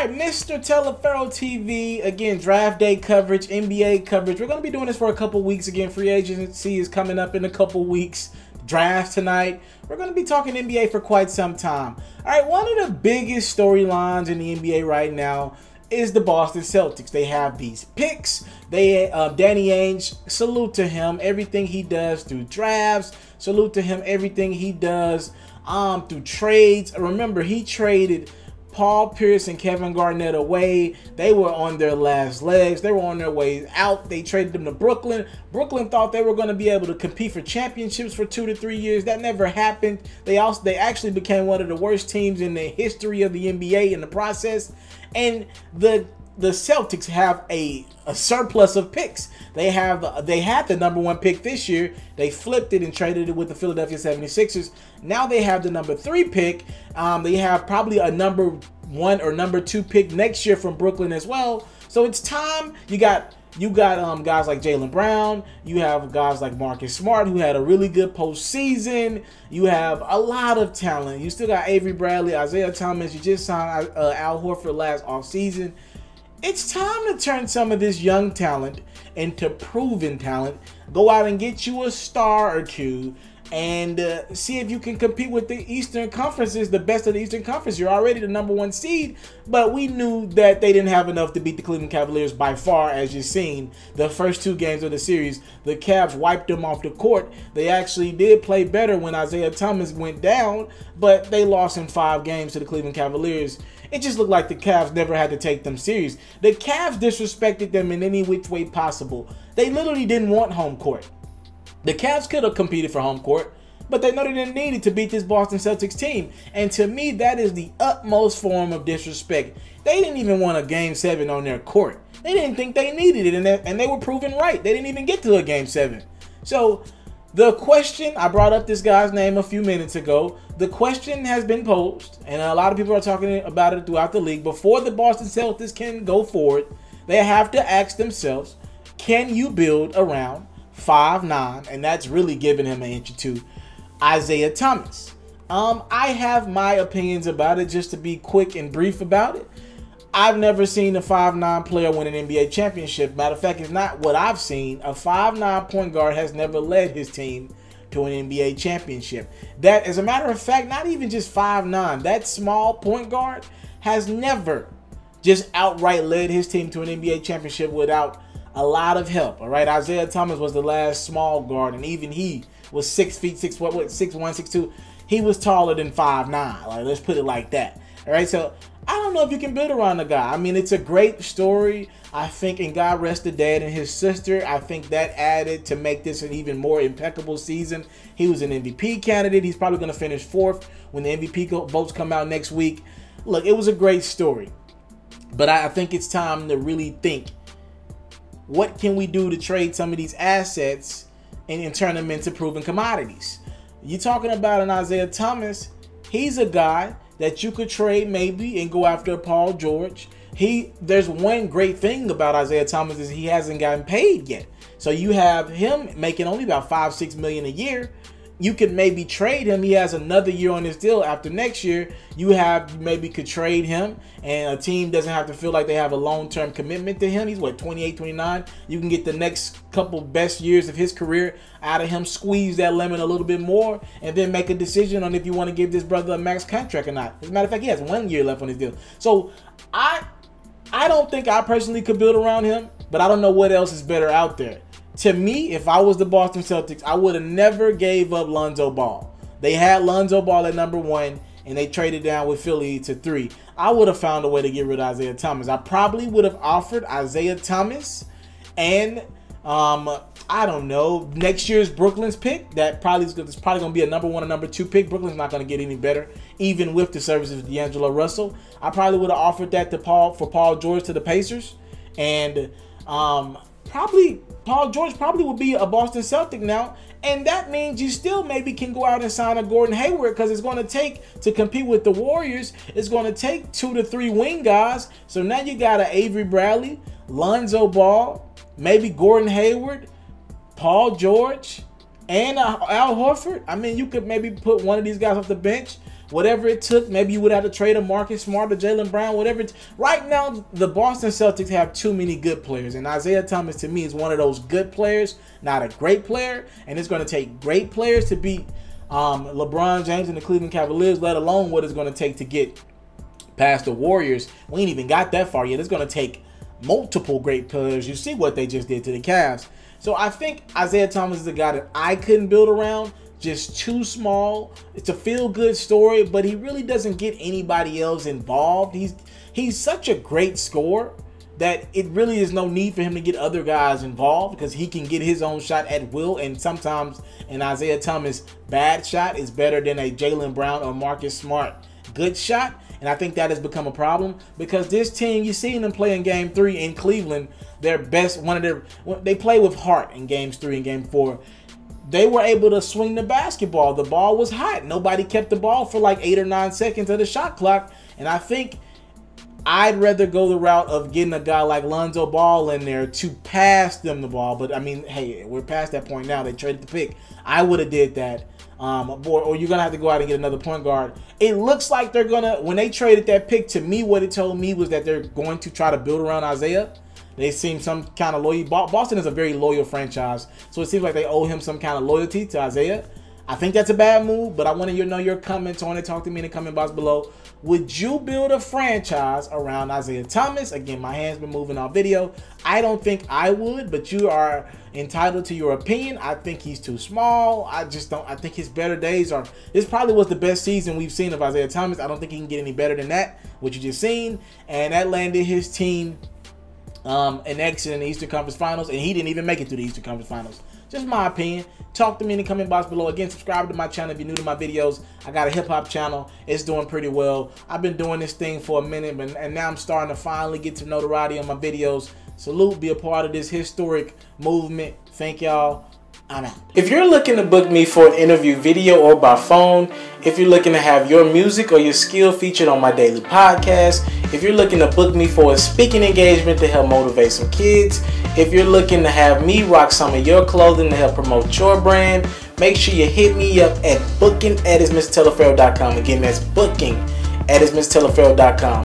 right, Mr. Teleferro TV, again, draft day coverage, NBA coverage. We're going to be doing this for a couple weeks. Again, free agency is coming up in a couple weeks. Draft tonight. We're going to be talking NBA for quite some time. All right, one of the biggest storylines in the NBA right now is the Boston Celtics. They have these picks. Danny Ainge, salute to him. Everything he does through drafts. Salute to him. Everything he does through trades. Remember, he traded Paul Pierce and Kevin Garnett away. They were on their last legs. They were on their way out. They traded them to Brooklyn. Brooklyn thought they were going to be able to compete for championships for 2 to 3 years. That never happened. They actually became one of the worst teams in the history of the NBA in the process. And the Celtics have a surplus of picks. They had the #1 pick this year. They flipped it and traded it with the Philadelphia 76ers. Now they have the #3 pick. They have probably a #1 or #2 pick next year from Brooklyn as well. So it's time. You got guys like Jaylen Brown. You have guys like Marcus Smart, who had a really good postseason. You have a lot of talent. You still got Avery Bradley, Isaiah Thomas. You just signed Al Horford last offseason. It's time to turn some of this young talent into proven talent. Go out and get you a star or two and see if you can compete with the Eastern Conferences, the best of the Eastern Conference. You're already the #1 seed, but we knew that they didn't have enough to beat the Cleveland Cavaliers by far. As you've seen, the first 2 games of the series, the Cavs wiped them off the court. They actually did play better when Isaiah Thomas went down, but they lost in 5 games to the Cleveland Cavaliers. It just looked like the Cavs never had to take them serious. The Cavs disrespected them in any which way possible. They literally didn't want home court. The Cavs could have competed for home court, but they know they didn't need it to beat this Boston Celtics team. And to me, that is the utmost form of disrespect. They didn't even want a Game 7 on their court. They didn't think they needed it, and they were proven right. They didn't even get to a Game 7. So the question, I brought up this guy's name a few minutes ago. The question has been posed, and a lot of people are talking about it throughout the league. Before the Boston Celtics can go forward, they have to ask themselves, can you build around 5'9", and that's really giving him an inch or two, Isaiah Thomas? I have my opinions about it, just to be quick and brief about it. I've never seen a 5'9" player win an NBA championship. Matter of fact, it's not what I've seen. A 5'9" point guard has never led his team to an NBA championship. That, as a matter of fact, not even just 5'9", that small point guard has never just outright led his team to an NBA championship without a lot of help. All right, Isaiah Thomas was the last small guard, and even he was 6 feet 6'1", 6'2". He was taller than 5'9". Like, let's put it like that. All right, so I don't know if you can build around the guy. I mean, it's a great story, I think, and God rest the dad and his sister. I think that added to make this an even more impeccable season. He was an MVP candidate. He's probably going to finish 4th when the MVP votes come out next week. Look, it was a great story, but I think it's time to really think, what can we do to trade some of these assets and turn them into proven commodities? You're talking about an Isaiah Thomas. He's a guy that you could trade maybe and go after Paul George. There's one great thing about Isaiah Thomas is he hasn't gotten paid yet. So you have him making only about $5-6 million a year. You could maybe trade him. He has another year on his deal after next year. You maybe could trade him, and a team doesn't have to feel like they have a long-term commitment to him. He's what, 28, 29? You can get the next couple best years of his career out of him, squeeze that lemon a little bit more, and then make a decision on if you want to give this brother a max contract or not. As a matter of fact, he has 1 year left on his deal. So I don't think I personally could build around him, but I don't know what else is better out there. To me, if I was the Boston Celtics, I would have never gave up Lonzo Ball. They had Lonzo Ball at #1, and they traded down with Philly to 3. I would have found a way to get rid of Isaiah Thomas. I probably would have offered Isaiah Thomas and, I don't know, next year's Brooklyn's pick. It's probably going to be a #1 or #2 pick. Brooklyn's not going to get any better, even with the services of D'Angelo Russell. I probably would have offered that to Paul George to the Pacers, and Paul George probably will be a Boston Celtic now, and that means you still maybe can go out and sign a Gordon Hayward, because it's going to take, to compete with the Warriors, it's going to take 2 to 3 wing guys. So now you got an Avery Bradley, Lonzo Ball, maybe Gordon Hayward, Paul George, and Al Horford. I mean, you could maybe put one of these guys off the bench whatever it took. Maybe you would have to trade a Marcus Smart or Jaylen Brown, whatever. Right now, the Boston Celtics have too many good players, and Isaiah Thomas to me is one of those good players, not a great player. And it's going to take great players to beat LeBron James and the Cleveland Cavaliers, let alone what it's going to take to get past the Warriors. We ain't even got that far yet. It's going to take multiple great players. You see what they just did to the Cavs. So I think Isaiah Thomas is a guy that I couldn't build around. Just too small. It's a feel-good story, but he really doesn't get anybody else involved. He's such a great scorer that it really is no need for him to get other guys involved, because he can get his own shot at will, and sometimes an Isaiah Thomas bad shot is better than a Jaylen Brown or Marcus Smart good shot. And I think that has become a problem, because this team, you seen them play in Game 3 in Cleveland, their best, they play with heart in Games 3 and Game 4. They were able to swing the basketball. The ball was hot. Nobody kept the ball for like 8 or 9 seconds of the shot clock. And I think I'd rather go the route of getting a guy like Lonzo Ball in there to pass them the ball. But I mean, hey, we're past that point now. They traded the pick. I would have did that. Or you're going to have to go out and get another point guard. It looks like they're going to, when they traded that pick, to me, what it told me was that they're going to try to build around Isaiah. They seem some kind of loyalty. Boston is a very loyal franchise, so it seems like they owe him some kind of loyalty to Isaiah. I think that's a bad move, but I want to know your comments on it. Talk to me in the comment box below. Would you build a franchise around Isaiah Thomas? Again, my hand's been moving all video. I don't think I would, but you are entitled to your opinion. I think he's too small. I just don't. I think his better days are. This probably was the best season we've seen of Isaiah Thomas. I don't think he can get any better than that, what you just seen. And that landed his team an exit in the Eastern Conference Finals, and he didn't even make it to the Eastern Conference Finals. Just my opinion. Talk to me in the comment box below. Again, subscribe to my channel if you're new to my videos. I got a hip-hop channel. It's doing pretty well. I've been doing this thing for a minute, and now I'm starting to finally get some notoriety on my videos. Salute, be a part of this historic movement. Thank y'all. I'm out. If you're looking to book me for an interview video or by phone, if you're looking to have your music or your skill featured on my daily podcast, if you're looking to book me for a speaking engagement to help motivate some kids, if you're looking to have me rock some of your clothing to help promote your brand, make sure you hit me up at booking@ismrteleferro.com. Again, that's booking@ismrteleferro.com.